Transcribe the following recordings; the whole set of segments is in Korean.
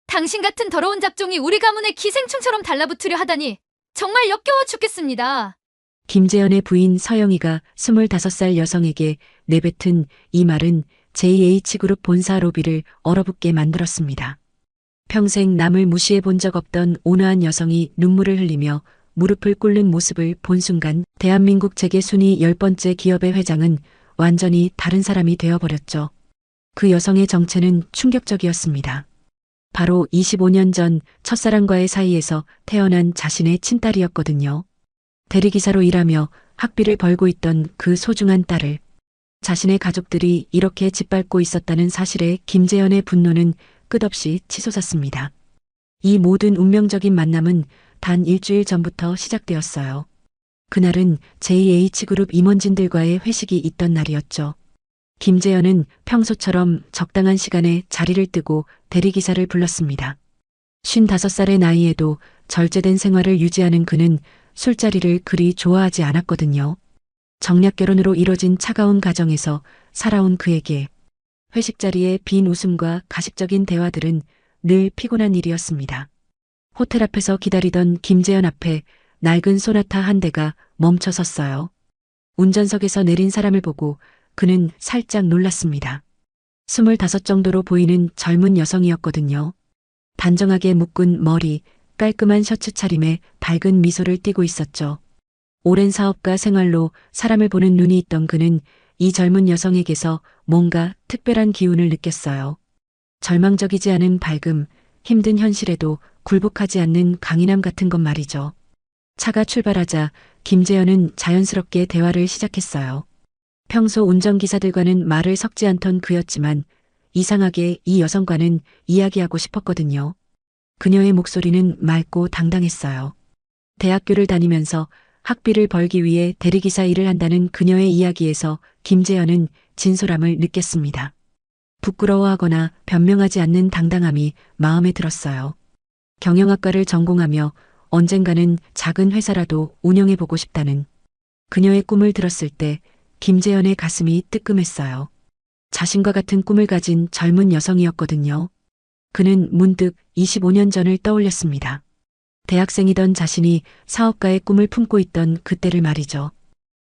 당신 같은 더러운 잡종이 우리 가문에 기생충처럼 달라붙으려 하다니 정말 역겨워 죽겠습니다. 김재현의 부인 서영이가 25살 여성에게 내뱉은 이 말은 JH그룹 본사 로비를 얼어붙게 만들었습니다. 평생 남을 무시해 본 적 없던 온화한 여성이 눈물을 흘리며 무릎을 꿇는 모습을 본 순간 대한민국 재계 순위 10번째 기업의 회장은 완전히 다른 사람이 되어버렸죠. 그 여성의 정체는 충격적이었습니다. 바로 25년 전 첫사랑과의 사이에서 태어난 자신의 친딸이었거든요. 대리기사로 일하며 학비를 벌고 있던 그 소중한 딸을 자신의 가족들이 이렇게 짓밟고 있었다는 사실에 김재현의 분노는 끝없이 치솟았습니다. 이 모든 운명적인 만남은 단 일주일 전부터 시작되었어요. 그날은 JH그룹 임원진들과의 회식이 있던 날이었죠. 김재현은 평소처럼 적당한 시간에 자리를 뜨고 대리기사를 불렀습니다. 55살의 나이에도 절제된 생활을 유지하는 그는 술자리를 그리 좋아하지 않았거든요. 정략 결혼으로 이뤄진 차가운 가정에서 살아온 그에게 회식 자리의 빈 웃음과 가식적인 대화들은 늘 피곤한 일이었습니다. 호텔 앞에서 기다리던 김재현 앞에 낡은 소나타 한 대가 멈춰 섰어요. 운전석에서 내린 사람을 보고 그는 살짝 놀랐습니다. 25 정도로 보이는 젊은 여성이었거든요. 단정하게 묶은 머리, 깔끔한 셔츠 차림에 밝은 미소를 띠고 있었죠. 오랜 사업가 생활로 사람을 보는 눈이 있던 그는 이 젊은 여성에게서 뭔가 특별한 기운을 느꼈어요. 절망적이지 않은 밝음, 힘든 현실에도 굴복하지 않는 강인함 같은 것 말이죠. 차가 출발하자 김재현은 자연스럽게 대화를 시작했어요. 평소 운전기사들과는 말을 섞지 않던 그였지만 이상하게 이 여성과는 이야기하고 싶었거든요. 그녀의 목소리는 맑고 당당했어요. 대학교를 다니면서 학비를 벌기 위해 대리기사 일을 한다는 그녀의 이야기에서 김재현은 진솔함을 느꼈습니다. 부끄러워하거나 변명하지 않는 당당함이 마음에 들었어요. 경영학과를 전공하며 언젠가는 작은 회사라도 운영해보고 싶다는 그녀의 꿈을 들었을 때 김재현의 가슴이 뜨끔했어요. 자신과 같은 꿈을 가진 젊은 여성이었거든요. 그는 문득 25년 전을 떠올렸습니다. 대학생이던 자신이 사업가의 꿈을 품고 있던 그때를 말이죠.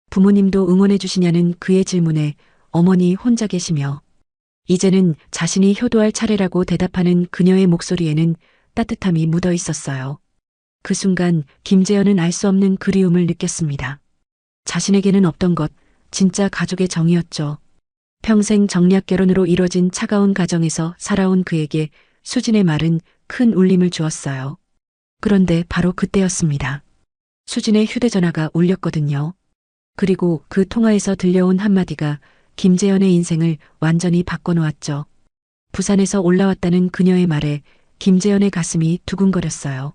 부모님도 응원해 주시냐는 그의 질문에 어머니 혼자 계시며 이제는 자신이 효도할 차례라고 대답하는 그녀의 목소리에는 따뜻함이 묻어 있었어요. 그 순간 김재현은 알 수 없는 그리움을 느꼈습니다. 자신에게는 없던 것, 진짜 가족의 정이었죠. 평생 정략 결혼으로 이뤄진 차가운 가정에서 살아온 그에게 수진의 말은 큰 울림을 주었어요. 그런데 바로 그때였습니다. 수진의 휴대전화가 울렸거든요. 그리고 그 통화에서 들려온 한마디가 김재현의 인생을 완전히 바꿔놓았죠. 부산에서 올라왔다는 그녀의 말에 김재현의 가슴이 두근거렸어요.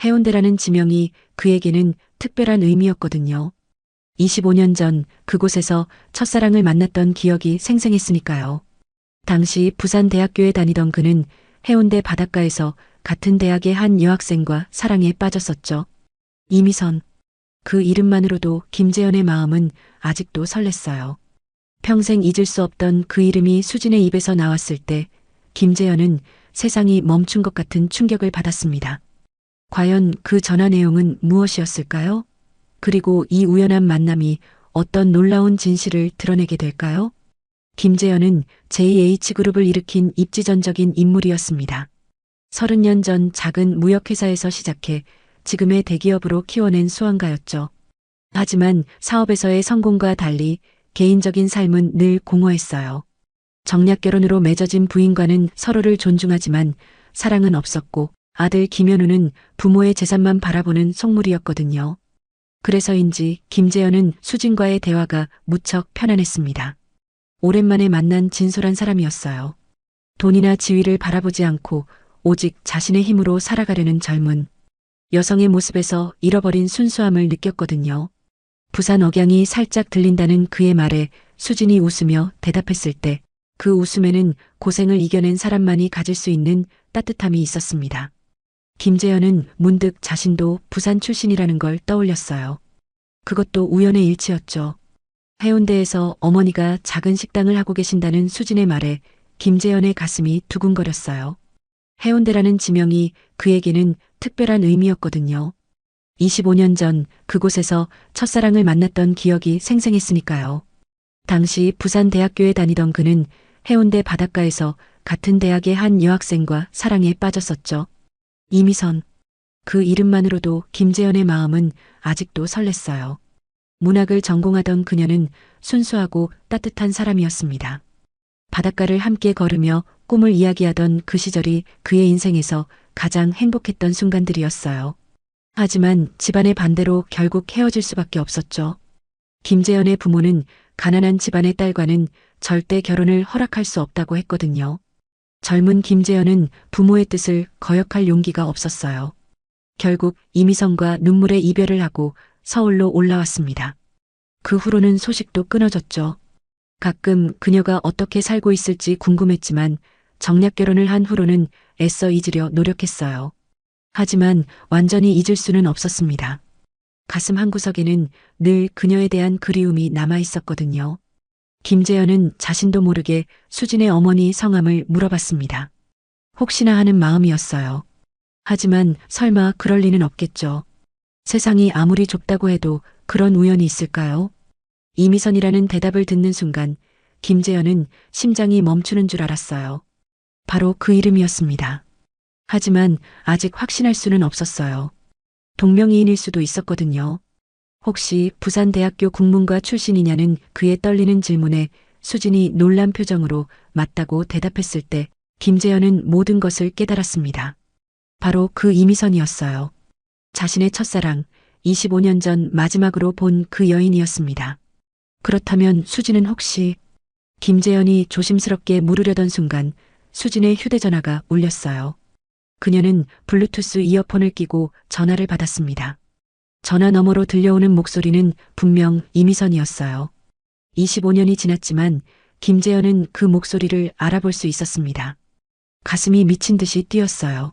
해운대라는 지명이 그에게는 특별한 의미였거든요. 25년 전 그곳에서 첫사랑을 만났던 기억이 생생했으니까요. 당시 부산대학교에 다니던 그는 해운대 바닷가에서 같은 대학의 한 여학생과 사랑에 빠졌었죠. 이미선. 그 이름만으로도 김재현의 마음은 아직도 설렜어요. 평생 잊을 수 없던 그 이름이 수진의 입에서 나왔을 때 김재현은 세상이 멈춘 것 같은 충격을 받았습니다. 과연 그 전화 내용은 무엇이었을까요? 그리고 이 우연한 만남이 어떤 놀라운 진실을 드러내게 될까요? 김재현은 JH그룹을 일으킨 입지전적인 인물이었습니다. 30년 전 작은 무역회사에서 시작해 지금의 대기업으로 키워낸 수완가였죠. 하지만 사업에서의 성공과 달리 개인적인 삶은 늘 공허했어요. 정략 결혼으로 맺어진 부인과는 서로를 존중하지만 사랑은 없었고 아들 김현우는 부모의 재산만 바라보는 속물이었거든요. 그래서인지 김재현은 수진과의 대화가 무척 편안했습니다. 오랜만에 만난 진솔한 사람이었어요. 돈이나 지위를 바라보지 않고 오직 자신의 힘으로 살아가려는 젊은 여성의 모습에서 잃어버린 순수함을 느꼈거든요. 부산 억양이 살짝 들린다는 그의 말에 수진이 웃으며 대답했을 때 그 웃음에는 고생을 이겨낸 사람만이 가질 수 있는 따뜻함이 있었습니다. 김재현은 문득 자신도 부산 출신이라는 걸 떠올렸어요. 그것도 우연의 일치였죠. 해운대에서 어머니가 작은 식당을 하고 계신다는 수진의 말에 김재현의 가슴이 두근거렸어요. 해운대라는 지명이 그에게는 특별한 의미였거든요. 25년 전 그곳에서 첫사랑을 만났던 기억이 생생했으니까요. 당시 부산대학교에 다니던 그는 해운대 바닷가에서 같은 대학의 한 여학생과 사랑에 빠졌었죠. 이미선. 그 이름만으로도 김재현의 마음은 아직도 설렜어요. 문학을 전공하던 그녀는 순수하고 따뜻한 사람이었습니다. 바닷가를 함께 걸으며 꿈을 이야기하던 그 시절이 그의 인생에서 가장 행복했던 순간들이었어요. 하지만 집안의 반대로 결국 헤어질 수밖에 없었죠. 김재현의 부모는 가난한 집안의 딸과는 절대 결혼을 허락할 수 없다고 했거든요. 젊은 김재현은 부모의 뜻을 거역할 용기가 없었어요. 결국 이미선과 눈물의 이별을 하고 서울로 올라왔습니다. 그 후로는 소식도 끊어졌죠. 가끔 그녀가 어떻게 살고 있을지 궁금했지만 정략 결혼을 한 후로는 애써 잊으려 노력했어요. 하지만 완전히 잊을 수는 없었습니다. 가슴 한구석에는 늘 그녀에 대한 그리움이 남아 있었거든요. 김재현은 자신도 모르게 수진의 어머니 성함을 물어봤습니다. 혹시나 하는 마음이었어요. 하지만 설마 그럴 리는 없겠죠. 세상이 아무리 좁다고 해도 그런 우연이 있을까요? 이미선이라는 대답을 듣는 순간 김재현은 심장이 멈추는 줄 알았어요. 바로 그 이름이었습니다. 하지만 아직 확신할 수는 없었어요. 동명이인일 수도 있었거든요. 혹시 부산대학교 국문과 출신이냐는 그의 떨리는 질문에 수진이 놀란 표정으로 맞다고 대답했을 때 김재현은 모든 것을 깨달았습니다. 바로 그 이미선이었어요. 자신의 첫사랑, 25년 전 마지막으로 본 그 여인이었습니다. 그렇다면 수진은 혹시... 김재현이 조심스럽게 물으려던 순간 수진의 휴대전화가 울렸어요. 그녀는 블루투스 이어폰을 끼고 전화를 받았습니다. 전화 너머로 들려오는 목소리는 분명 이미선이었어요. 25년이 지났지만 김재현은 그 목소리를 알아볼 수 있었습니다. 가슴이 미친 듯이 뛰었어요.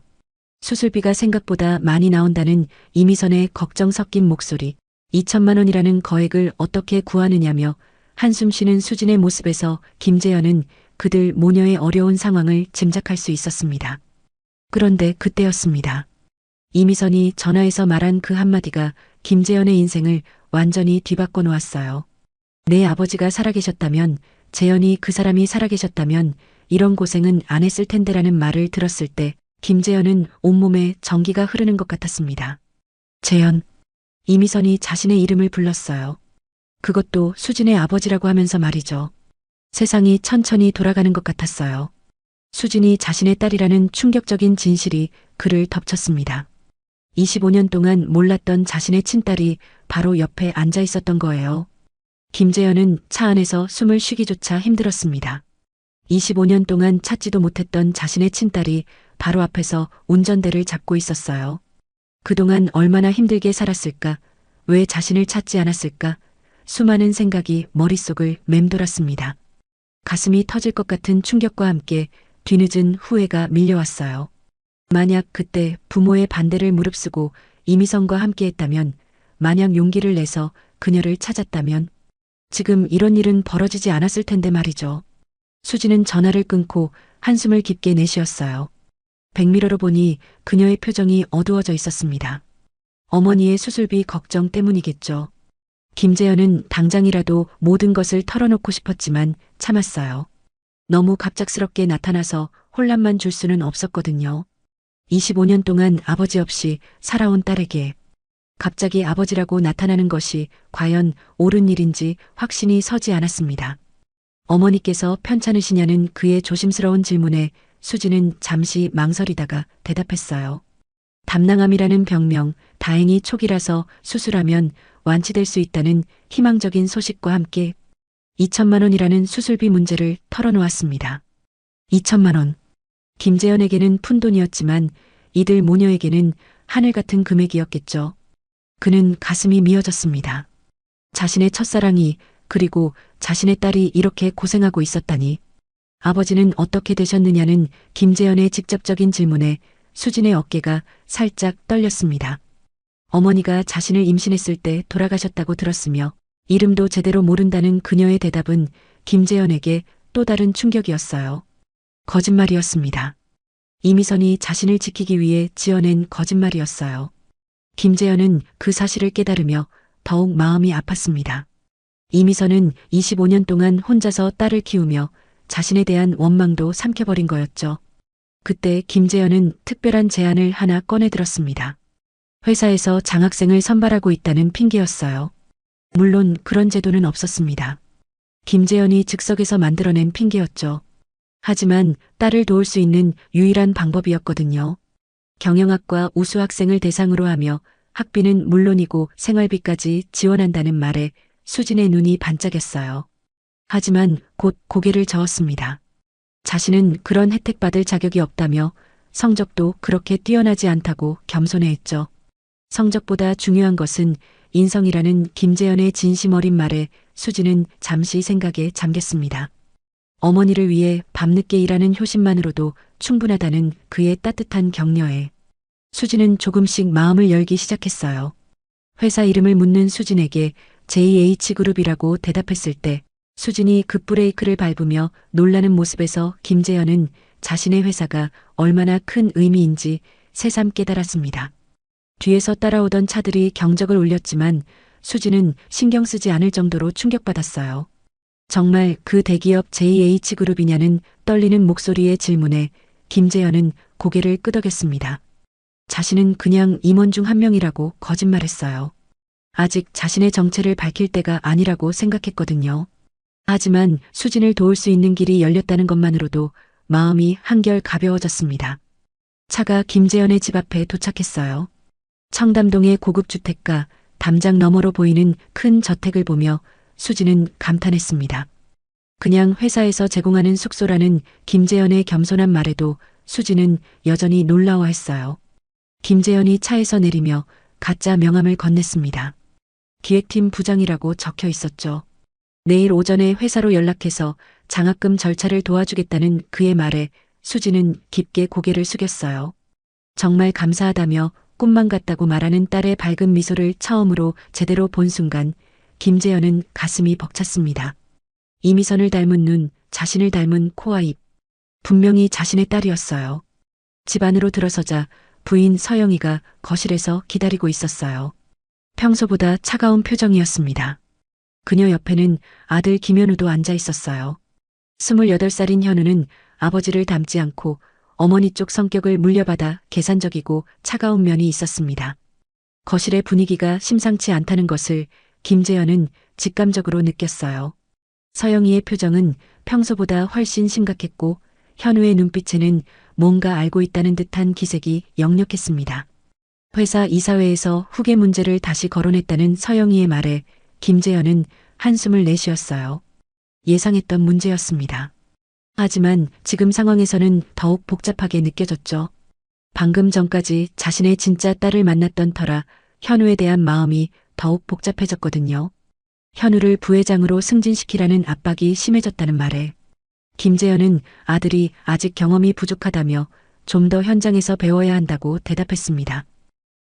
수술비가 생각보다 많이 나온다는 이미선의 걱정 섞인 목소리, 2천만 원이라는 거액을 어떻게 구하느냐며 한숨 쉬는 수진의 모습에서 김재현은 그들 모녀의 어려운 상황을 짐작할 수 있었습니다. 그런데 그때였습니다. 이미선이 전화에서 말한 그 한마디가 김재현의 인생을 완전히 뒤바꿔 놓았어요. 내 아버지가 살아계셨다면, 재현이 그 사람이 살아계셨다면 이런 고생은 안 했을 텐데라는 말을 들었을 때 김재현은 온몸에 전기가 흐르는 것 같았습니다. 재현. 이미선이 자신의 이름을 불렀어요. 그것도 수진의 아버지라고 하면서 말이죠. 세상이 천천히 돌아가는 것 같았어요. 수진이 자신의 딸이라는 충격적인 진실이 그를 덮쳤습니다. 25년 동안 몰랐던 자신의 친딸이 바로 옆에 앉아 있었던 거예요. 김재현은 차 안에서 숨을 쉬기조차 힘들었습니다. 25년 동안 찾지도 못했던 자신의 친딸이 바로 앞에서 운전대를 잡고 있었어요. 그동안 얼마나 힘들게 살았을까? 왜 자신을 찾지 않았을까? 수많은 생각이 머릿속을 맴돌았습니다. 가슴이 터질 것 같은 충격과 함께 뒤늦은 후회가 밀려왔어요. 만약 그때 부모의 반대를 무릅쓰고 이미선과 함께했다면, 만약 용기를 내서 그녀를 찾았다면, 지금 이런 일은 벌어지지 않았을 텐데 말이죠. 수지는 전화를 끊고 한숨을 깊게 내쉬었어요. 백미러로 보니 그녀의 표정이 어두워져 있었습니다. 어머니의 수술비 걱정 때문이겠죠. 김재현은 당장이라도 모든 것을 털어놓고 싶었지만 참았어요. 너무 갑작스럽게 나타나서 혼란만 줄 수는 없었거든요. 25년 동안 아버지 없이 살아온 딸에게 갑자기 아버지라고 나타나는 것이 과연 옳은 일인지 확신이 서지 않았습니다. 어머니께서 편찮으시냐는 그의 조심스러운 질문에 수지는 잠시 망설이다가 대답했어요. 담낭암이라는 병명, 다행히 초기라서 수술하면 완치될 수 있다는 희망적인 소식과 함께 2천만 원이라는 수술비 문제를 털어놓았습니다. 2천만 원. 김재현에게는 푼돈이었지만 이들 모녀에게는 하늘 같은 금액이었겠죠. 그는 가슴이 미어졌습니다. 자신의 첫사랑이, 그리고 자신의 딸이 이렇게 고생하고 있었다니. 아버지는 어떻게 되셨느냐는 김재현의 직접적인 질문에 수진의 어깨가 살짝 떨렸습니다. 어머니가 자신을 임신했을 때 돌아가셨다고 들었으며 이름도 제대로 모른다는 그녀의 대답은 김재현에게 또 다른 충격이었어요. 거짓말이었습니다. 이미선이 자신을 지키기 위해 지어낸 거짓말이었어요. 김재현은 그 사실을 깨달으며 더욱 마음이 아팠습니다. 이미선은 25년 동안 혼자서 딸을 키우며 자신에 대한 원망도 삼켜버린 거였죠. 그때 김재현은 특별한 제안을 하나 꺼내들었습니다. 회사에서 장학생을 선발하고 있다는 핑계였어요. 물론 그런 제도는 없었습니다. 김재현이 즉석에서 만들어낸 핑계였죠. 하지만 딸을 도울 수 있는 유일한 방법이었거든요. 경영학과 우수 학생을 대상으로 하며 학비는 물론이고 생활비까지 지원한다는 말에 수진의 눈이 반짝였어요. 하지만 곧 고개를 저었습니다. 자신은 그런 혜택 받을 자격이 없다며 성적도 그렇게 뛰어나지 않다고 겸손해했죠. 성적보다 중요한 것은 인성이라는 김재현의 진심 어린 말에 수진은 잠시 생각에 잠겼습니다. 어머니를 위해 밤늦게 일하는 효심만으로도 충분하다는 그의 따뜻한 격려에 수진은 조금씩 마음을 열기 시작했어요. 회사 이름을 묻는 수진에게 JH그룹이라고 대답했을 때 수진이 급브레이크를 밟으며 놀라는 모습에서 김재현은 자신의 회사가 얼마나 큰 의미인지 새삼 깨달았습니다. 뒤에서 따라오던 차들이 경적을 울렸지만 수진은 신경 쓰지 않을 정도로 충격받았어요. 정말 그 대기업 JH그룹이냐는 떨리는 목소리의 질문에 김재현은 고개를 끄덕였습니다. 자신은 그냥 임원 중 한 명이라고 거짓말했어요. 아직 자신의 정체를 밝힐 때가 아니라고 생각했거든요. 하지만 수진을 도울 수 있는 길이 열렸다는 것만으로도 마음이 한결 가벼워졌습니다. 차가 김재현의 집 앞에 도착했어요. 청담동의 고급 주택가 담장 너머로 보이는 큰 저택을 보며 수진은 감탄했습니다. 그냥 회사에서 제공하는 숙소라는 김재현의 겸손한 말에도 수진은 여전히 놀라워했어요. 김재현이 차에서 내리며 가짜 명함을 건넸습니다. 기획팀 부장이라고 적혀 있었죠. 내일 오전에 회사로 연락해서 장학금 절차를 도와주겠다는 그의 말에 수진은 깊게 고개를 숙였어요. 정말 감사하다며 꿈만 같다고 말하는 딸의 밝은 미소를 처음으로 제대로 본 순간 김재현은 가슴이 벅찼습니다. 이미선을 닮은 눈, 자신을 닮은 코와 입. 분명히 자신의 딸이었어요. 집 안으로 들어서자 부인 서영이가 거실에서 기다리고 있었어요. 평소보다 차가운 표정이었습니다. 그녀 옆에는 아들 김현우도 앉아 있었어요. 28살인 현우는 아버지를 닮지 않고 어머니 쪽 성격을 물려받아 계산적이고 차가운 면이 있었습니다. 거실의 분위기가 심상치 않다는 것을 김재현은 직감적으로 느꼈어요. 서영이의 표정은 평소보다 훨씬 심각했고 현우의 눈빛에는 뭔가 알고 있다는 듯한 기색이 역력했습니다. 회사 이사회에서 후계 문제를 다시 거론했다는 서영이의 말에 김재현은 한숨을 내쉬었어요. 예상했던 문제였습니다. 하지만 지금 상황에서는 더욱 복잡하게 느껴졌죠. 방금 전까지 자신의 진짜 딸을 만났던 터라 현우에 대한 마음이 더욱 복잡해졌거든요. 현우를 부회장으로 승진시키라는 압박이 심해졌다는 말에 김재현은 아들이 아직 경험이 부족하다며 좀 더 현장에서 배워야 한다고 대답했습니다.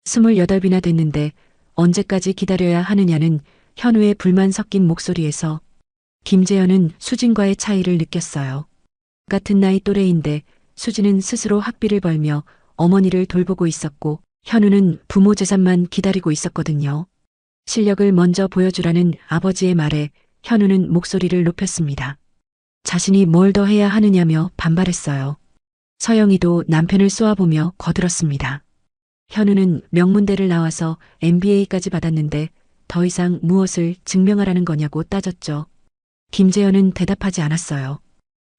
28이나 됐는데 언제까지 기다려야 하느냐는 현우의 불만 섞인 목소리에서 김재현은 수진과의 차이를 느꼈어요. 같은 나이 또래인데 수진은 스스로 학비를 벌며 어머니를 돌보고 있었고 현우는 부모 재산만 기다리고 있었거든요. 실력을 먼저 보여주라는 아버지의 말에 현우는 목소리를 높였습니다. 자신이 뭘 더 해야 하느냐며 반발했어요. 서영이도 남편을 쏘아보며 거들었습니다. 현우는 명문대를 나와서 MBA까지 받았는데 더 이상 무엇을 증명하라는 거냐고 따졌죠. 김재현은 대답하지 않았어요.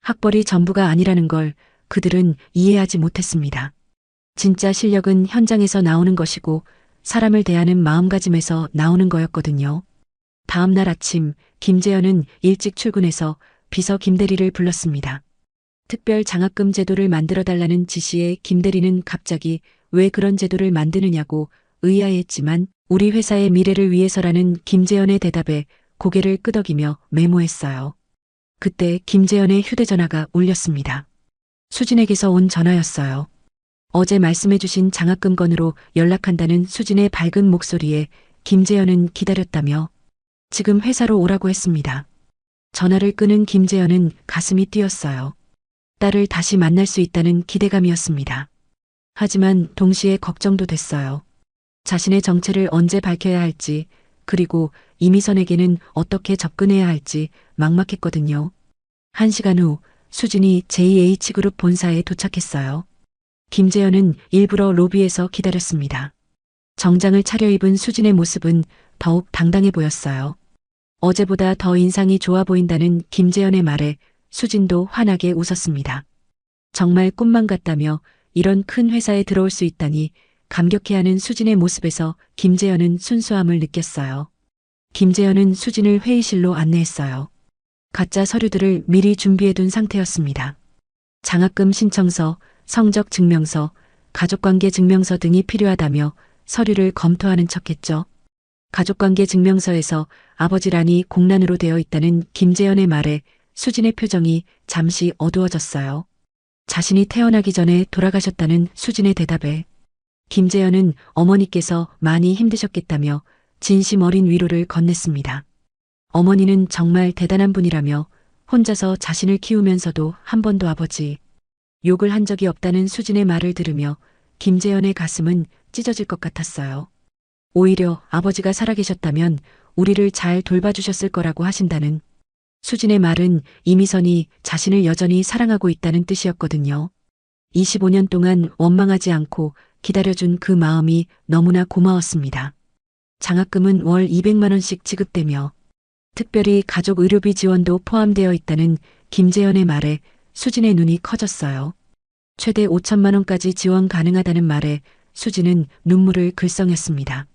학벌이 전부가 아니라는 걸 그들은 이해하지 못했습니다. 진짜 실력은 현장에서 나오는 것이고 사람을 대하는 마음가짐에서 나오는 거였거든요. 다음 날 아침 김재현은 일찍 출근해서 비서 김대리를 불렀습니다. 특별 장학금 제도를 만들어달라는 지시에 김대리는 갑자기 왜 그런 제도를 만드느냐고 의아해했지만 우리 회사의 미래를 위해서라는 김재현의 대답에 고개를 끄덕이며 메모했어요. 그때 김재현의 휴대전화가 울렸습니다. 수진에게서 온 전화였어요. 어제 말씀해주신 장학금 건으로 연락한다는 수진의 밝은 목소리에 김재현은 기다렸다며 지금 회사로 오라고 했습니다. 전화를 끄는 김재현은 가슴이 뛰었어요. 딸을 다시 만날 수 있다는 기대감이었습니다. 하지만 동시에 걱정도 됐어요. 자신의 정체를 언제 밝혀야 할지, 그리고 이미선에게는 어떻게 접근해야 할지 막막했거든요. 1시간 후 수진이 JH그룹 본사에 도착했어요. 김재현은 일부러 로비에서 기다렸습니다. 정장을 차려입은 수진의 모습은 더욱 당당해 보였어요. 어제보다 더 인상이 좋아 보인다는 김재현의 말에 수진도 환하게 웃었습니다. 정말 꿈만 같다며 이런 큰 회사에 들어올 수 있다니 감격해하는 수진의 모습에서 김재현은 순수함을 느꼈어요. 김재현은 수진을 회의실로 안내했어요. 가짜 서류들을 미리 준비해둔 상태였습니다. 장학금 신청서, 성적 증명서, 가족관계 증명서 등이 필요하다며 서류를 검토하는 척했죠. 가족관계 증명서에서 아버지란이 공란으로 되어 있다는 김재현의 말에 수진의 표정이 잠시 어두워졌어요. 자신이 태어나기 전에 돌아가셨다는 수진의 대답에 김재현은 어머니께서 많이 힘드셨겠다며 진심 어린 위로를 건넸습니다. 어머니는 정말 대단한 분이라며 혼자서 자신을 키우면서도 한 번도 아버지 욕을 한 적이 없다는 수진의 말을 들으며 김재현의 가슴은 찢어질 것 같았어요. 오히려 아버지가 살아계셨다면 우리를 잘 돌봐주셨을 거라고 하신다는 수진의 말은 이미선이 자신을 여전히 사랑하고 있다는 뜻이었거든요. 25년 동안 원망하지 않고 기다려준 그 마음이 너무나 고마웠습니다. 장학금은 월 200만 원씩 지급되며 특별히 가족 의료비 지원도 포함되어 있다는 김재현의 말에 수진의 눈이 커졌어요. 최대 5천만 원까지 지원 가능하다는 말에 수진은 눈물을 글썽였습니다.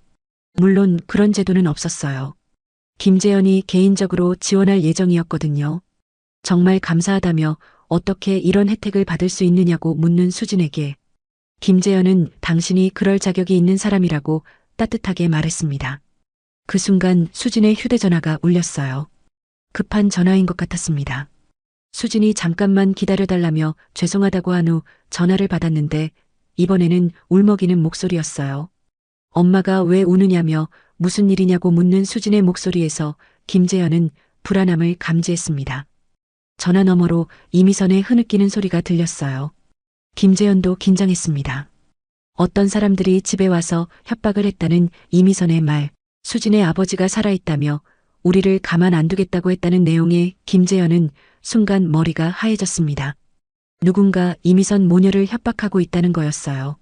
물론 그런 제도는 없었어요. 김재현이 개인적으로 지원할 예정이었거든요. 정말 감사하다며 어떻게 이런 혜택을 받을 수 있느냐고 묻는 수진에게 김재현은 당신이 그럴 자격이 있는 사람이라고 따뜻하게 말했습니다. 그 순간 수진의 휴대전화가 울렸어요. 급한 전화인 것 같았습니다. 수진이 잠깐만 기다려달라며 죄송하다고 한 후 전화를 받았는데 이번에는 울먹이는 목소리였어요. 엄마가 왜 우느냐며 무슨 일이냐고 묻는 수진의 목소리에서 김재현은 불안함을 감지했습니다. 전화 너머로 이미선의 흐느끼는 소리가 들렸어요. 김재현도 긴장했습니다. 어떤 사람들이 집에 와서 협박을 했다는 이미선의 말, 수진의 아버지가 살아있다며 우리를 가만 안 두겠다고 했다는 내용에 김재현은 순간 머리가 하얘졌습니다. 누군가 이미선 모녀를 협박하고 있다는 거였어요.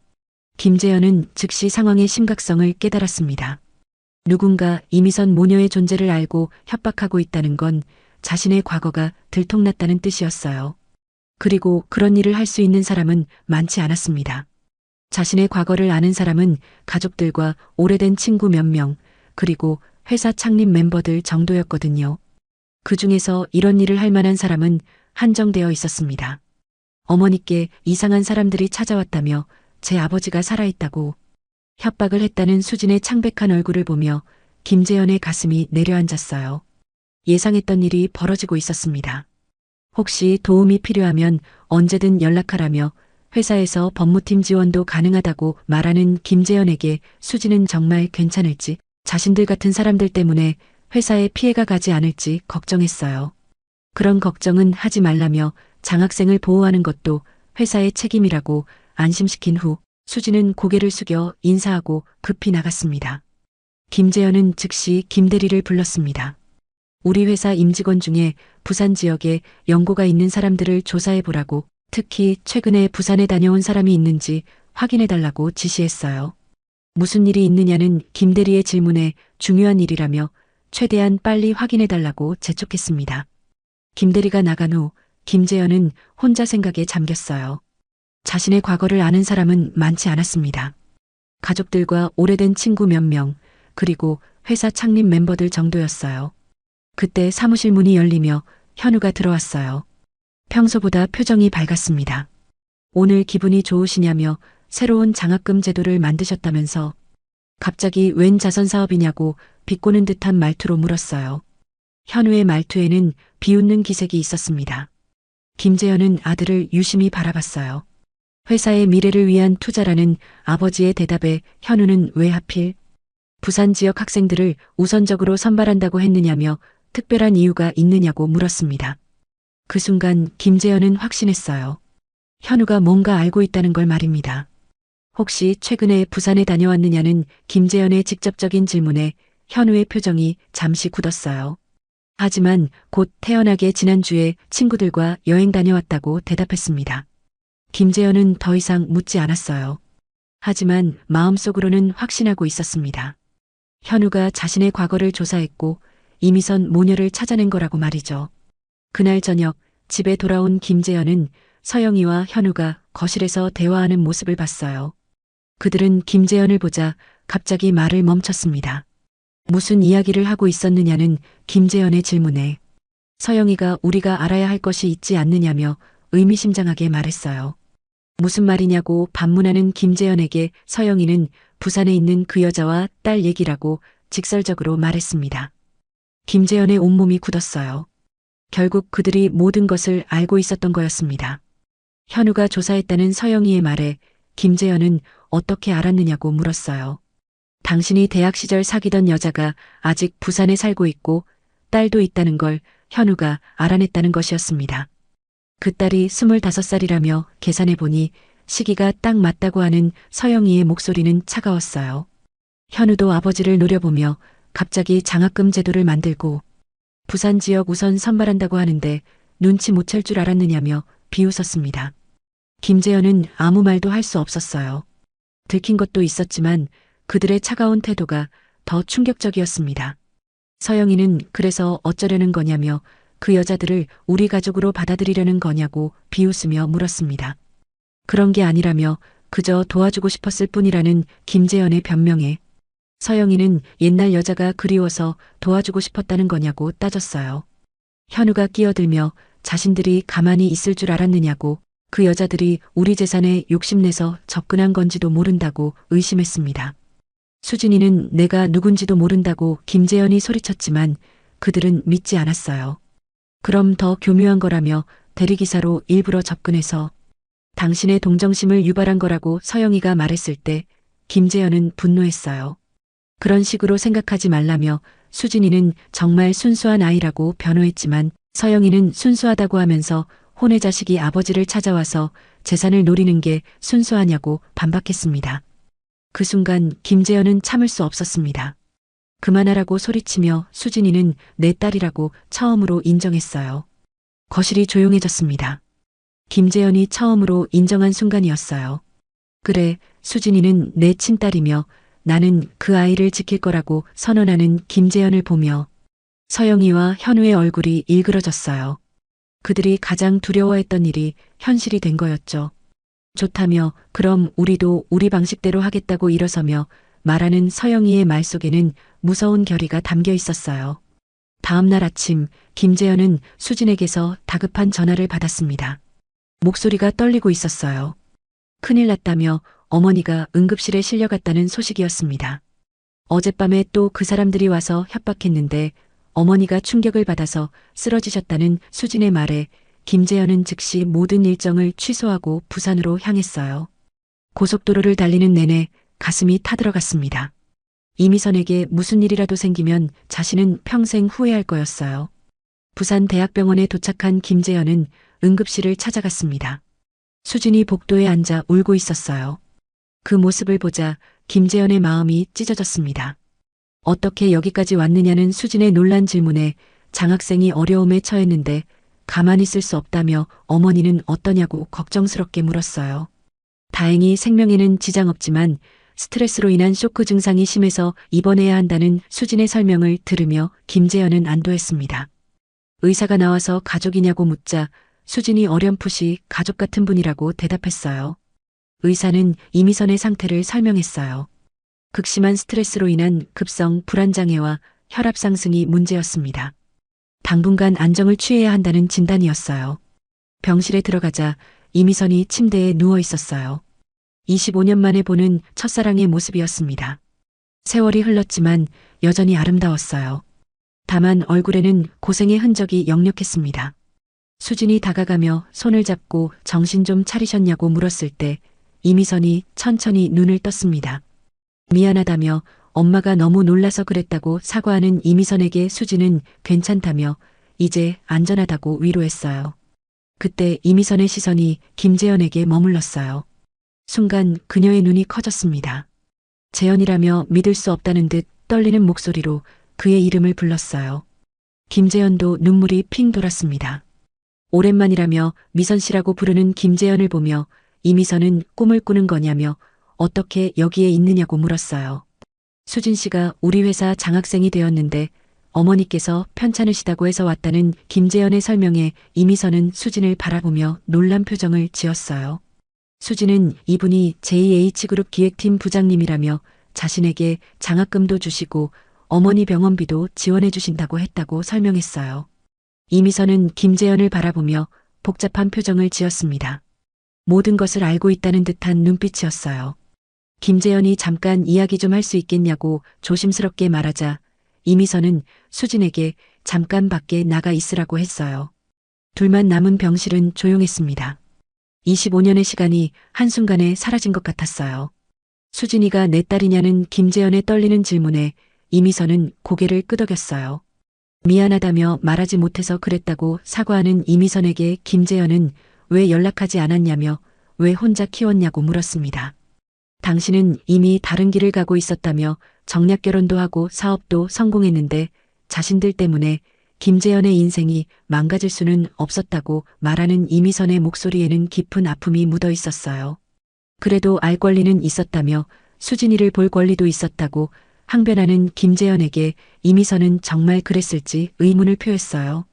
김재현은 즉시 상황의 심각성을 깨달았습니다. 누군가 이미선 모녀의 존재를 알고 협박하고 있다는 건 자신의 과거가 들통났다는 뜻이었어요. 그리고 그런 일을 할 수 있는 사람은 많지 않았습니다. 자신의 과거를 아는 사람은 가족들과 오래된 친구 몇 명, 그리고 회사 창립 멤버들 정도였거든요. 그 중에서 이런 일을 할 만한 사람은 한정되어 있었습니다. 어머니께 이상한 사람들이 찾아왔다며 제 아버지가 살아있다고 협박을 했다는 수진의 창백한 얼굴을 보며 김재현의 가슴이 내려앉았어요. 예상했던 일이 벌어지고 있었습니다. 혹시 도움이 필요하면 언제든 연락하라며 회사에서 법무팀 지원도 가능하다고 말하는 김재현에게 수진은 정말 괜찮을지, 자신들 같은 사람들 때문에 회사에 피해가 가지 않을지 걱정했어요. 그런 걱정은 하지 말라며 장학생을 보호하는 것도 회사의 책임이라고 안심시킨 후 수진은 고개를 숙여 인사하고 급히 나갔습니다. 김재현은 즉시 김대리를 불렀습니다. 우리 회사 임직원 중에 부산 지역에 연고가 있는 사람들을 조사해보라고, 특히 최근에 부산에 다녀온 사람이 있는지 확인해달라고 지시했어요. 무슨 일이 있느냐는 김대리의 질문에 중요한 일이라며 최대한 빨리 확인해달라고 재촉했습니다. 김대리가 나간 후 김재현은 혼자 생각에 잠겼어요. 자신의 과거를 아는 사람은 많지 않았습니다. 가족들과 오래된 친구 몇 명, 그리고 회사 창립 멤버들 정도였어요. 그때 사무실 문이 열리며 현우가 들어왔어요. 평소보다 표정이 밝았습니다. 오늘 기분이 좋으시냐며 새로운 장학금 제도를 만드셨다면서 갑자기 웬 자선 사업이냐고 비꼬는 듯한 말투로 물었어요. 현우의 말투에는 비웃는 기색이 있었습니다. 김재현은 아들을 유심히 바라봤어요. 회사의 미래를 위한 투자라는 아버지의 대답에 현우는 왜 하필 부산 지역 학생들을 우선적으로 선발한다고 했느냐며 특별한 이유가 있느냐고 물었습니다. 그 순간 김재현은 확신했어요. 현우가 뭔가 알고 있다는 걸 말입니다. 혹시 최근에 부산에 다녀왔느냐는 김재현의 직접적인 질문에 현우의 표정이 잠시 굳었어요. 하지만 곧 태연하게 지난주에 친구들과 여행 다녀왔다고 대답했습니다. 김재현은 더 이상 묻지 않았어요. 하지만 마음속으로는 확신하고 있었습니다. 현우가 자신의 과거를 조사했고 이미선 모녀를 찾아낸 거라고 말이죠. 그날 저녁 집에 돌아온 김재현은 서영이와 현우가 거실에서 대화하는 모습을 봤어요. 그들은 김재현을 보자 갑자기 말을 멈췄습니다. 무슨 이야기를 하고 있었느냐는 김재현의 질문에 서영이가 우리가 알아야 할 것이 있지 않느냐며 의미심장하게 말했어요. 무슨 말이냐고 반문하는 김재현에게 서영이는 부산에 있는 그 여자와 딸 얘기라고 직설적으로 말했습니다. 김재현의 온몸이 굳었어요. 결국 그들이 모든 것을 알고 있었던 거였습니다. 현우가 조사했다는 서영이의 말에 김재현은 어떻게 알았느냐고 물었어요. 당신이 대학 시절 사귀던 여자가 아직 부산에 살고 있고 딸도 있다는 걸 현우가 알아냈다는 것이었습니다. 그 딸이 25살이라며 계산해보니 시기가 딱 맞다고 하는 서영이의 목소리는 차가웠어요. 현우도 아버지를 노려보며 갑자기 장학금 제도를 만들고 부산 지역 우선 선발한다고 하는데 눈치 못 챌 줄 알았느냐며 비웃었습니다. 김재현은 아무 말도 할 수 없었어요. 들킨 것도 있었지만 그들의 차가운 태도가 더 충격적이었습니다. 서영이는 그래서 어쩌려는 거냐며 그 여자들을 우리 가족으로 받아들이려는 거냐고 비웃으며 물었습니다. 그런 게 아니라며 그저 도와주고 싶었을 뿐이라는 김재현의 변명에 서영이는 옛날 여자가 그리워서 도와주고 싶었다는 거냐고 따졌어요. 현우가 끼어들며 자신들이 가만히 있을 줄 알았느냐고 그 여자들이 우리 재산에 욕심내서 접근한 건지도 모른다고 의심했습니다. 수진이는 내가 누군지도 모른다고 김재현이 소리쳤지만 그들은 믿지 않았어요. 그럼 더 교묘한 거라며 대리기사로 일부러 접근해서 당신의 동정심을 유발한 거라고 서영이가 말했을 때 김재현은 분노했어요. 그런 식으로 생각하지 말라며 수진이는 정말 순수한 아이라고 변호했지만 서영이는 순수하다고 하면서 혼의 자식이 아버지를 찾아와서 재산을 노리는 게 순수하냐고 반박했습니다. 그 순간 김재현은 참을 수 없었습니다. 그만하라고 소리치며 수진이는 내 딸이라고 처음으로 인정했어요. 거실이 조용해졌습니다. 김재현이 처음으로 인정한 순간이었어요. 그래, 수진이는 내 친딸이며 나는 그 아이를 지킬 거라고 선언하는 김재현을 보며 서영이와 현우의 얼굴이 일그러졌어요. 그들이 가장 두려워했던 일이 현실이 된 거였죠. 좋다며 그럼 우리도 우리 방식대로 하겠다고 일어서며 말하는 서영이의 말 속에는 무서운 결의가 담겨 있었어요. 다음 날 아침 김재현은 수진에게서 다급한 전화를 받았습니다. 목소리가 떨리고 있었어요. 큰일 났다며 어머니가 응급실에 실려갔다는 소식이었습니다. 어젯밤에 또 그 사람들이 와서 협박했는데 어머니가 충격을 받아서 쓰러지셨다는 수진의 말에 김재현은 즉시 모든 일정을 취소하고 부산으로 향했어요. 고속도로를 달리는 내내 가슴이 타들어갔습니다. 이미선에게 무슨 일이라도 생기면 자신은 평생 후회할 거였어요. 부산 대학병원에 도착한 김재현은 응급실을 찾아갔습니다. 수진이 복도에 앉아 울고 있었어요. 그 모습을 보자 김재현의 마음이 찢어졌습니다. 어떻게 여기까지 왔느냐는 수진의 놀란 질문에 장학생이 어려움에 처했는데 가만히 있을 수 없다며 어머니는 어떠냐고 걱정스럽게 물었어요. 다행히 생명에는 지장 없지만 스트레스로 인한 쇼크 증상이 심해서 입원해야 한다는 수진의 설명을 들으며 김재현은 안도했습니다. 의사가 나와서 가족이냐고 묻자 수진이 어렴풋이 가족 같은 분이라고 대답했어요. 의사는 이미선의 상태를 설명했어요. 극심한 스트레스로 인한 급성 불안장애와 혈압 상승이 문제였습니다. 당분간 안정을 취해야 한다는 진단이었어요. 병실에 들어가자 이미선이 침대에 누워 있었어요. 25년 만에 보는 첫사랑의 모습이었습니다. 세월이 흘렀지만 여전히 아름다웠어요. 다만 얼굴에는 고생의 흔적이 역력했습니다. 수진이 다가가며 손을 잡고 정신 좀 차리셨냐고 물었을 때 이미선이 천천히 눈을 떴습니다. 미안하다며 엄마가 너무 놀라서 그랬다고 사과하는 이미선에게 수진은 괜찮다며 이제 안전하다고 위로했어요. 그때 이미선의 시선이 김재현에게 머물렀어요. 순간 그녀의 눈이 커졌습니다. 재현이라며 믿을 수 없다는 듯 떨리는 목소리로 그의 이름을 불렀어요. 김재현도 눈물이 핑 돌았습니다. 오랜만이라며 미선 씨라고 부르는 김재현을 보며 이미선은 꿈을 꾸는 거냐며 어떻게 여기에 있느냐고 물었어요. 수진 씨가 우리 회사 장학생이 되었는데 어머니께서 편찮으시다고 해서 왔다는 김재현의 설명에 이미선은 수진을 바라보며 놀란 표정을 지었어요. 수진은 이분이 JH그룹 기획팀 부장님이라며 자신에게 장학금도 주시고 어머니 병원비도 지원해 주신다고 했다고 설명했어요. 이미선은 김재현을 바라보며 복잡한 표정을 지었습니다. 모든 것을 알고 있다는 듯한 눈빛이었어요. 김재현이 잠깐 이야기 좀 할 수 있겠냐고 조심스럽게 말하자 이미선은 수진에게 잠깐 밖에 나가 있으라고 했어요. 둘만 남은 병실은 조용했습니다. 25년의 시간이 한순간에 사라진 것 같았어요. 수진이가 내 딸이냐는 김재현의 떨리는 질문에 이미선은 고개를 끄덕였어요. 미안하다며 말하지 못해서 그랬다고 사과하는 이미선에게 김재현은 왜 연락하지 않았냐며 왜 혼자 키웠냐고 물었습니다. 당신은 이미 다른 길을 가고 있었다며 정략 결혼도 하고 사업도 성공했는데 자신들 때문에 김재현의 인생이 망가질 수는 없었다고 말하는 이미선의 목소리에는 깊은 아픔이 묻어 있었어요. 그래도 알 권리는 있었다며 수진이를 볼 권리도 있었다고 항변하는 김재현에게 이미선은 정말 그랬을지 의문을 표했어요.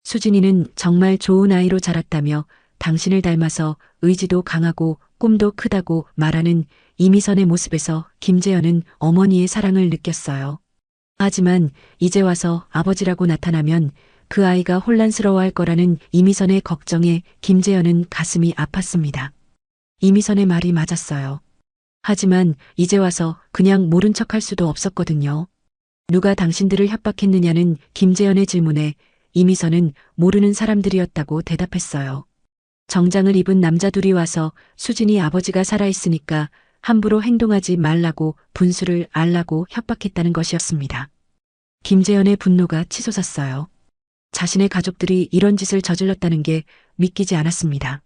수진이는 정말 좋은 아이로 자랐다며 당신을 닮아서 의지도 강하고 꿈도 크다고 말하는 이미선의 모습에서 김재현은 어머니의 사랑을 느꼈어요. 하지만 이제 와서 아버지라고 나타나면 그 아이가 혼란스러워할 거라는 이미선의 걱정에 김재현은 가슴이 아팠습니다. 이미선의 말이 맞았어요. 하지만 이제 와서 그냥 모른 척할 수도 없었거든요. 누가 당신들을 협박했느냐는 김재현의 질문에 이미선은 모르는 사람들이었다고 대답했어요. 정장을 입은 남자 둘이 와서 수진이 아버지가 살아있으니까 함부로 행동하지 말라고 분수를 알라고 협박했다는 것이었습니다. 김재현의 분노가 치솟았어요. 자신의 가족들이 이런 짓을 저질렀다는 게 믿기지 않았습니다.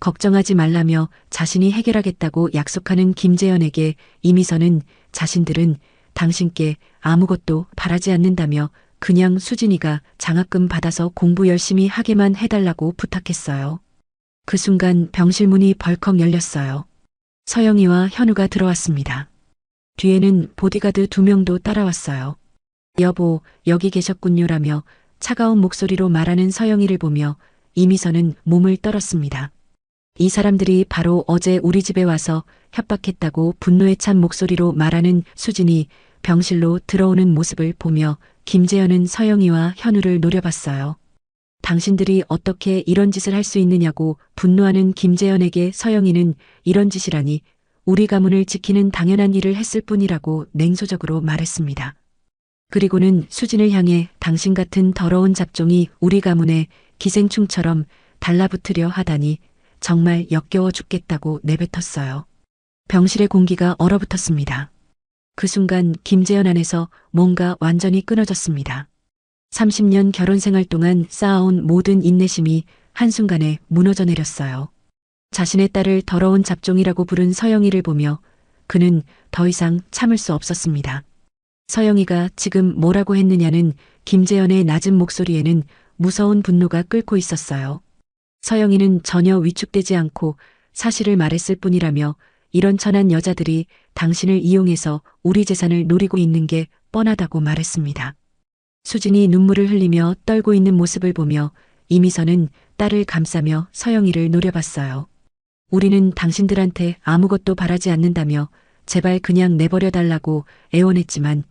걱정하지 말라며 자신이 해결하겠다고 약속하는 김재현에게 이미선은 자신들은 당신께 아무것도 바라지 않는다며 그냥 수진이가 장학금 받아서 공부 열심히 하게만 해달라고 부탁했어요. 그 순간 병실 문이 벌컥 열렸어요. 서영이와 현우가 들어왔습니다. 뒤에는 보디가드 2명도 따라왔어요. 여보, 여기 계셨군요라며 차가운 목소리로 말하는 서영이를 보며 이미선은 몸을 떨었습니다. 이 사람들이 바로 어제 우리 집에 와서 협박했다고 분노에 찬 목소리로 말하는 수진이 병실로 들어오는 모습을 보며 김재현은 서영이와 현우를 노려봤어요. 당신들이 어떻게 이런 짓을 할 수 있느냐고 분노하는 김재현에게 서영이는 이런 짓이라니 우리 가문을 지키는 당연한 일을 했을 뿐이라고 냉소적으로 말했습니다. 그리고는 수진을 향해 당신 같은 더러운 잡종이 우리 가문에 기생충처럼 달라붙으려 하다니 정말 역겨워 죽겠다고 내뱉었어요. 병실의 공기가 얼어붙었습니다. 그 순간 김재현 안에서 뭔가 완전히 끊어졌습니다. 30년 결혼 생활 동안 쌓아온 모든 인내심이 한순간에 무너져 내렸어요. 자신의 딸을 더러운 잡종이라고 부른 서영이를 보며 그는 더 이상 참을 수 없었습니다. 서영이가 지금 뭐라고 했느냐는 김재현의 낮은 목소리에는 무서운 분노가 끓고 있었어요. 서영이는 전혀 위축되지 않고 사실을 말했을 뿐이라며 이런 천한 여자들이 당신을 이용해서 우리 재산을 노리고 있는 게 뻔하다고 말했습니다. 수진이 눈물을 흘리며 떨고 있는 모습을 보며 이미선은 딸을 감싸며 서영이를 노려봤어요. 우리는 당신들한테 아무것도 바라지 않는다며 제발 그냥 내버려 달라고 애원했지만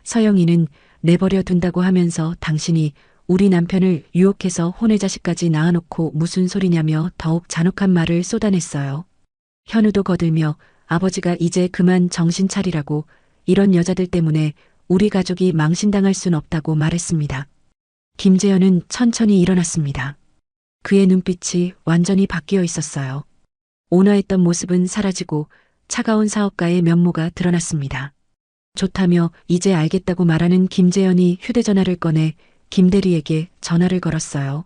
서영이는 내버려 둔다고 하면서 당신이 우리 남편을 유혹해서 혼외 자식까지 낳아놓고 무슨 소리냐며 더욱 잔혹한 말을 쏟아냈어요. 현우도 거들며 아버지가 이제 그만 정신 차리라고 이런 여자들 때문에 우리 가족이 망신당할 순 없다고 말했습니다. 김재현은 천천히 일어났습니다. 그의 눈빛이 완전히 바뀌어 있었어요. 온화했던 모습은 사라지고 차가운 사업가의 면모가 드러났습니다. 좋다며 이제 알겠다고 말하는 김재현이 휴대전화를 꺼내 김대리에게 전화를 걸었어요.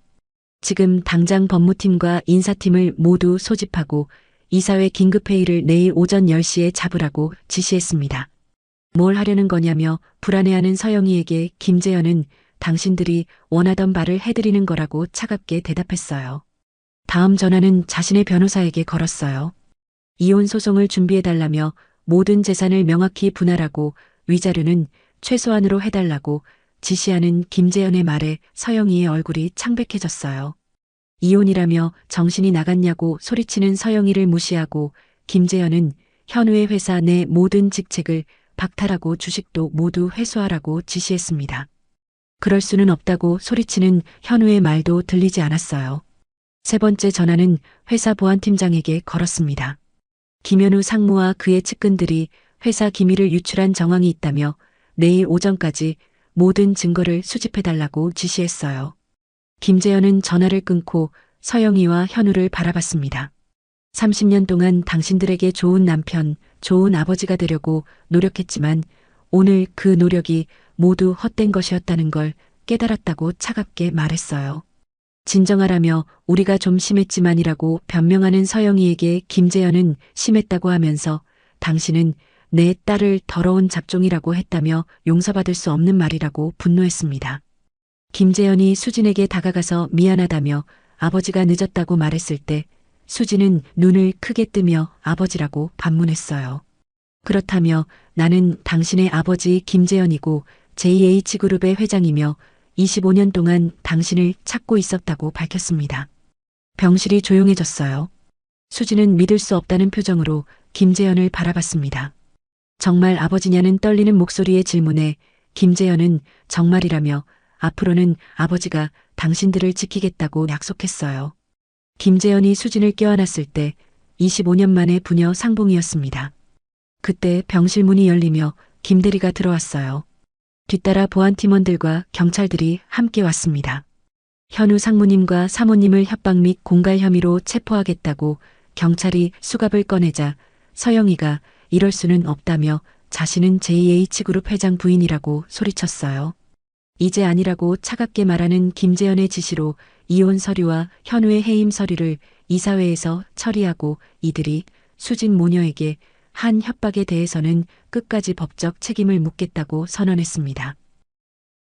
지금 당장 법무팀과 인사팀을 모두 소집하고 이사회 긴급회의를 내일 오전 10시에 잡으라고 지시했습니다. 뭘 하려는 거냐며 불안해하는 서영이에게 김재현은 당신들이 원하던 바를 해드리는 거라고 차갑게 대답했어요. 다음 전화는 자신의 변호사에게 걸었어요. 이혼 소송을 준비해달라며 모든 재산을 명확히 분할하고 위자료는 최소한으로 해달라고 지시하는 김재현의 말에 서영이의 얼굴이 창백해졌어요. 이혼이라며 정신이 나갔냐고 소리치는 서영이를 무시하고 김재현은 현우의 회사 내 모든 직책을 박탈하고 주식도 모두 회수하라고 지시했습니다. 그럴 수는 없다고 소리치는 현우의 말도 들리지 않았어요. 세 번째 전화는 회사 보안팀장에게 걸었습니다. 김현우 상무와 그의 측근들이 회사 기밀을 유출한 정황이 있다며 내일 오전까지 모든 증거를 수집해달라고 지시했어요. 김재현은 전화를 끊고 서영이와 현우를 바라봤습니다. 30년 동안 당신들에게 좋은 남편, 좋은 아버지가 되려고 노력했지만 오늘 그 노력이 모두 헛된 것이었다는 걸 깨달았다고 차갑게 말했어요. 진정하라며 우리가 좀 심했지만이라고 변명하는 서영이에게 김재현은 심했다고 하면서 당신은 내 딸을 더러운 잡종이라고 했다며 용서받을 수 없는 말이라고 분노했습니다. 김재현이 수진에게 다가가서 미안하다며 아버지가 늦었다고 말했을 때 수진은 눈을 크게 뜨며 아버지라고 반문했어요. 그렇다며 나는 당신의 아버지 김재현이고 JH그룹의 회장이며 25년 동안 당신을 찾고 있었다고 밝혔습니다. 병실이 조용해졌어요. 수진은 믿을 수 없다는 표정으로 김재현을 바라봤습니다. 정말 아버지냐는 떨리는 목소리의 질문에 김재현은 정말이라며 앞으로는 아버지가 당신들을 지키겠다고 약속했어요. 김재현이 수진을 껴안았을 때 25년 만에 부녀 상봉이었습니다. 그때 병실 문이 열리며 김대리가 들어왔어요. 뒤따라 보안팀원들과 경찰들이 함께 왔습니다. 현우 상무님과 사모님을 협박 및 공갈 혐의로 체포하겠다고 경찰이 수갑을 꺼내자 서영이가 이럴 수는 없다며 자신은 JH그룹 회장 부인이라고 소리쳤어요. 이제 아니라고 차갑게 말하는 김재현의 지시로 이혼 서류와 현우의 해임 서류를 이사회에서 처리하고 이들이 수진 모녀에게 한 협박에 대해서는 끝까지 법적 책임을 묻겠다고 선언했습니다.